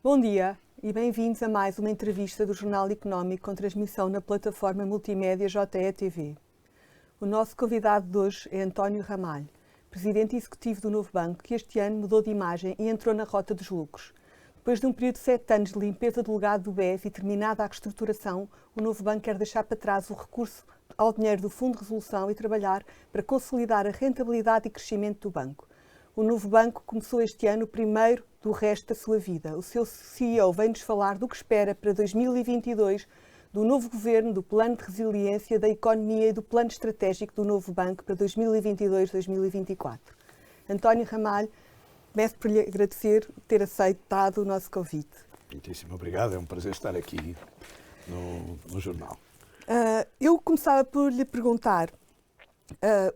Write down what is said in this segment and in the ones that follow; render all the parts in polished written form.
Bom dia e bem-vindos a mais uma entrevista do Jornal Económico com transmissão na plataforma multimédia JE-TV. O nosso convidado de hoje é António Ramalho, presidente executivo do Novo Banco, que este ano mudou de imagem e entrou na rota dos lucros. Depois de um período de 7 anos de limpeza do legado do BES e terminada a reestruturação, o Novo Banco quer deixar para trás o recurso ao dinheiro do Fundo de Resolução e trabalhar para consolidar a rentabilidade e crescimento do banco. O Novo Banco começou este ano o primeiro do resto da sua vida. O seu CEO vem-nos falar do que espera para 2022, do novo governo, do plano de resiliência, da economia e do plano estratégico do Novo Banco para 2022-2024. António Ramalho, começo por lhe agradecer ter aceitado o nosso convite. Muitíssimo obrigado, é um prazer estar aqui no jornal. Eu começava por lhe perguntar,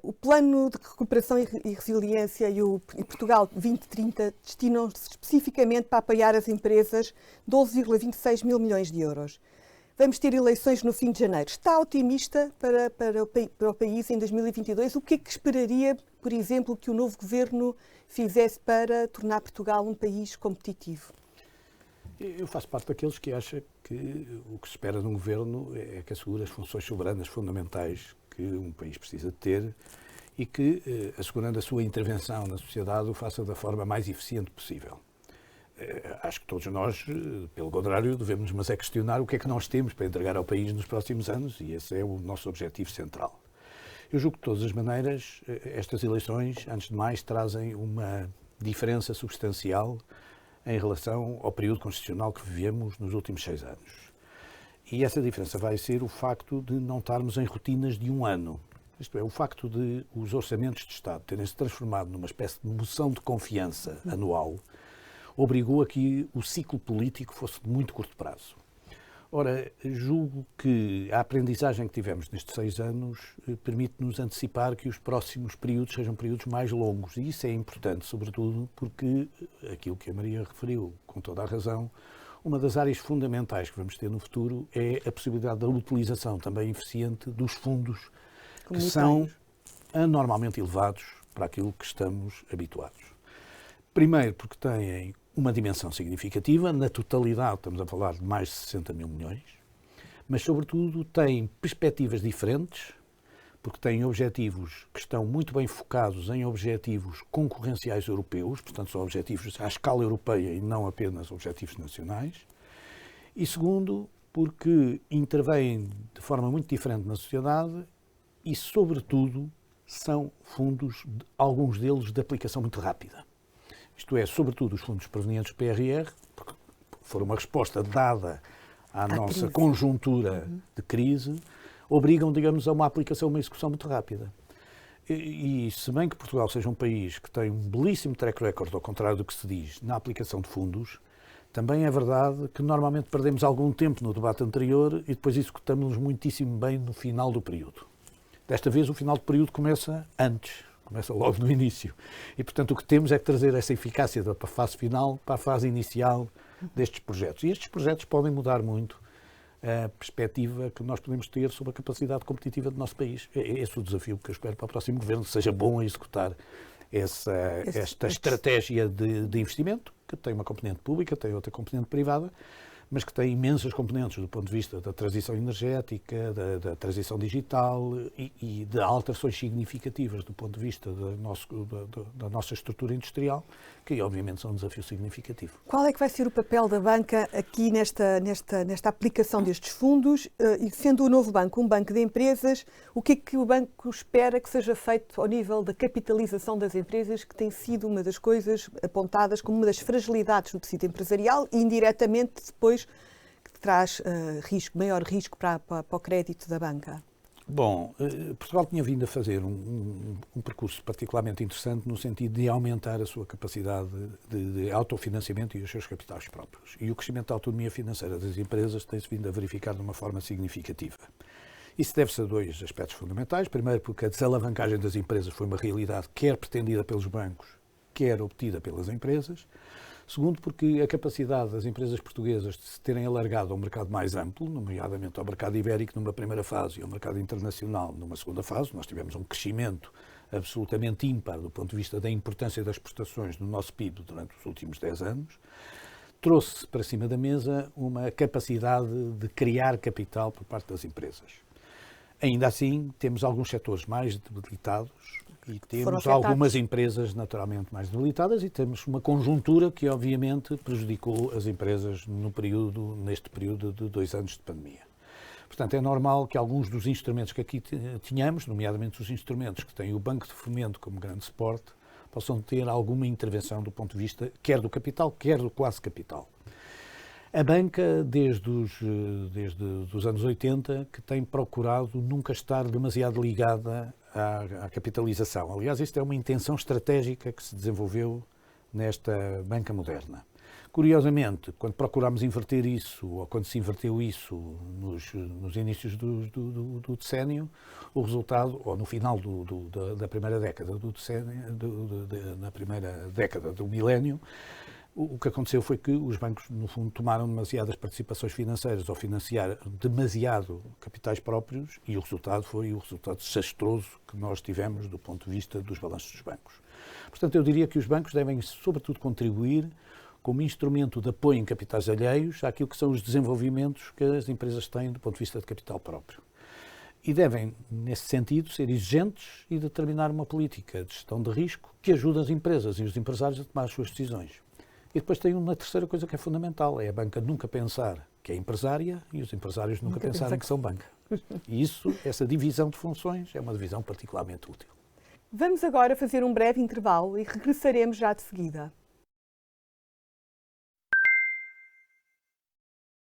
o plano de recuperação e resiliência e Portugal 2030 destinam-se especificamente para apoiar as empresas 12,26 mil milhões de euros. Vamos ter eleições no fim de janeiro. Está otimista para o país em 2022? O que é que esperaria, por exemplo, que o novo governo fizesse para tornar Portugal um país competitivo? Eu faço parte daqueles que acham que o que se espera de um governo é que assegure as funções soberanas fundamentais que um país precisa de ter e que, assegurando a sua intervenção na sociedade, o faça da forma mais eficiente possível. Acho que todos nós, pelo contrário, devemos mas é questionar o que é que nós temos para entregar ao país nos próximos anos e esse é o nosso objetivo central. Eu julgo que, de todas as maneiras, estas eleições, antes de mais, trazem uma diferença substancial em relação ao período constitucional que vivemos nos últimos 6 anos. E essa diferença vai ser o facto de não estarmos em rotinas de um ano. Isto é, o facto de os orçamentos de Estado terem-se transformado numa espécie de moção de confiança anual obrigou a que o ciclo político fosse de muito curto prazo. Ora, julgo que a aprendizagem que tivemos nestes 6 anos permite-nos antecipar que os próximos períodos sejam períodos mais longos. E isso é importante, sobretudo, porque aquilo que a Maria referiu, com toda a razão, uma das áreas fundamentais que vamos ter no futuro é a possibilidade da utilização também eficiente dos fundos que são anormalmente elevados para aquilo que estamos habituados. Primeiro, porque têm uma dimensão significativa, na totalidade estamos a falar de mais de 60 mil milhões, mas sobretudo têm perspectivas diferentes, porque têm objetivos que estão muito bem focados em objetivos concorrenciais europeus, portanto são objetivos à escala europeia e não apenas objetivos nacionais, e segundo, porque intervêm de forma muito diferente na sociedade e, sobretudo, são fundos, alguns deles, de aplicação muito rápida. Isto é, sobretudo os fundos provenientes do PRR, porque foram uma resposta dada à nossa conjuntura de crise, obrigam, digamos, a uma aplicação, uma execução muito rápida. E se bem que Portugal seja um país que tem um belíssimo track record, ao contrário do que se diz, na aplicação de fundos, também é verdade que normalmente perdemos algum tempo no debate anterior e depois executamos-nos muitíssimo bem no final do período. Desta vez o final do período começa antes. Começa logo no início. E, portanto, o que temos é que trazer essa eficácia da fase final para a fase inicial destes projetos. E estes projetos podem mudar muito a perspectiva que nós podemos ter sobre a capacidade competitiva do nosso país. É esse o desafio que eu espero para o próximo governo, que seja bom a executar esta estratégia de investimento, que tem uma componente pública, tem outra componente privada, mas que tem imensas componentes do ponto de vista da transição energética, da transição digital e de alterações significativas do ponto de vista da nossa estrutura industrial, que obviamente são um desafio significativo. Qual é que vai ser o papel da banca aqui nesta aplicação destes fundos? E sendo o Novo Banco um banco de empresas, o que é que o banco espera que seja feito ao nível da capitalização das empresas, que tem sido uma das coisas apontadas como uma das fragilidades do tecido empresarial e indiretamente depois que traz maior risco para o crédito da banca? Bom, Portugal tinha vindo a fazer um percurso particularmente interessante no sentido de aumentar a sua capacidade de autofinanciamento e os seus capitais próprios. E o crescimento da autonomia financeira das empresas tem-se vindo a verificar de uma forma significativa. Isso deve-se a 2 aspectos fundamentais. Primeiro, porque a desalavancagem das empresas foi uma realidade quer pretendida pelos bancos, quer obtida pelas empresas. Segundo, porque a capacidade das empresas portuguesas de se terem alargado ao mercado mais amplo, nomeadamente ao mercado ibérico numa primeira fase e ao mercado internacional numa segunda fase. Nós tivemos um crescimento absolutamente ímpar do ponto de vista da importância das exportações no nosso PIB durante os últimos 10 anos. trouxe para cima da mesa uma capacidade de criar capital por parte das empresas. Ainda assim, temos alguns setores mais debilitados e temos algumas empresas naturalmente mais debilitadas e temos uma conjuntura que obviamente prejudicou as empresas neste período de 2 anos de pandemia. Portanto, é normal que alguns dos instrumentos que aqui tínhamos, nomeadamente os instrumentos que têm o Banco de Fomento como grande suporte, possam ter alguma intervenção do ponto de vista quer do capital, quer do quase capital. A banca, desde os anos 80, que tem procurado nunca estar demasiado ligada à capitalização. Aliás, isto é uma intenção estratégica que se desenvolveu nesta banca moderna. Curiosamente, quando procurámos inverter isso, ou quando se inverteu isso nos inícios do decénio, o resultado, ou no final da primeira década do decénio, na primeira década do milénio, o que aconteceu foi que os bancos, no fundo, tomaram demasiadas participações financeiras ou financiaram demasiado capitais próprios e o resultado foi o resultado desastroso que nós tivemos do ponto de vista dos balanços dos bancos. Portanto, eu diria que os bancos devem, sobretudo, contribuir como instrumento de apoio em capitais alheios àquilo que são os desenvolvimentos que as empresas têm do ponto de vista de capital próprio. E devem, nesse sentido, ser exigentes e determinar uma política de gestão de risco que ajude as empresas e os empresários a tomar as suas decisões. E depois tem uma terceira coisa que é fundamental, é a banca nunca pensar que é empresária e os empresários nunca pensarem que são banca. E essa divisão de funções é uma divisão particularmente útil. Vamos agora fazer um breve intervalo e regressaremos já de seguida.